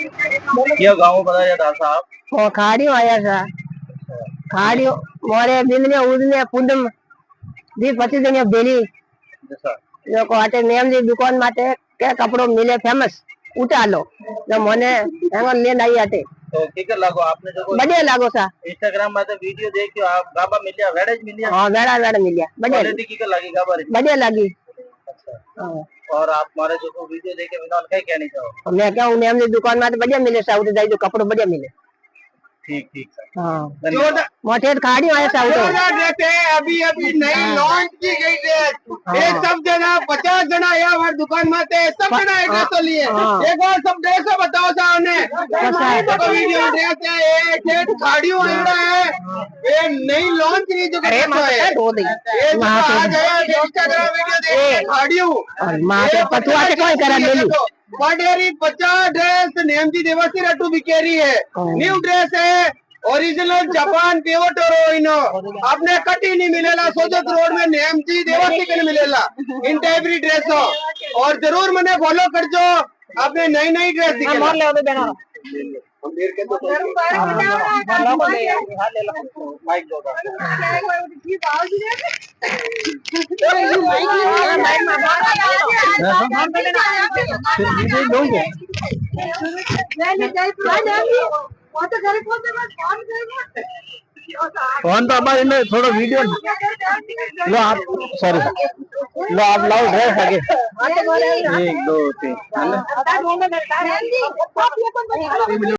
क्या गाँव बताया था साहब? वो खाड़ियों आया था, खाड़ियों मोरे बिंदने उड़ने पुंडम दी 25 दिन बेली लोको आटे नेम दी दुकान माटे के कपड़ो मिले फेमस उठा लो जो मने एंगल ले आई आटे तो किकर लागो आपने जो बढ़िया लागो सा इंस्टाग्राम में तो वीडियो देखियो आप गाबा मिलिया वेड़ेज मिलिया। हां वेड़ा मिलिया बढ़िया क्वालिटी किकर लगी गाबा री बढ़िया लगी। अच्छा और आप मारे जो वीडियो देखे विनोद कई कहनी चाहो? मैं क्या हूं नेम दी दुकान में बढ़िया मिले सा उठे जाई जो कपड़ो बढ़िया मिले। ठीक ठीक हाँ मोटे खाड़ी आया था अभी अभी नई लॉन्च की गई ड्रेस ये सब जना 50 जना आया हमारी दुकान में सब जना ड्रेस तो लिए एक और सब ड्रेस बताओ सामने वीडियो ड्रेस है एक खाड़ियों आइड़ा है ये नई लॉन्च की जो है ये आ गया इंस्टाग्राम वीडियो देख खाड़ियों मां पे पटुआ से कोई करा ले ली पाडेरी 50 ड्रेस नेमजी देवासी रटू बिकेरी है न्यू ड्रेस है ओरिजिनल जापान पेवट और इनो आपने कटी नहीं मिलेला सोजत रोड में नेमजी देवासी के मिलेला इन टाइप री ड्रेस हो और जरूर मने फॉलो कर जो आपने नई नई ड्रेस दिखे मोर ले बे ना मेरे के तो माइक दो फोन तो हमारे में थोड़ा वीडियो लो आप सॉरी लो आप लाओ ड्रेस आगे 1 2 3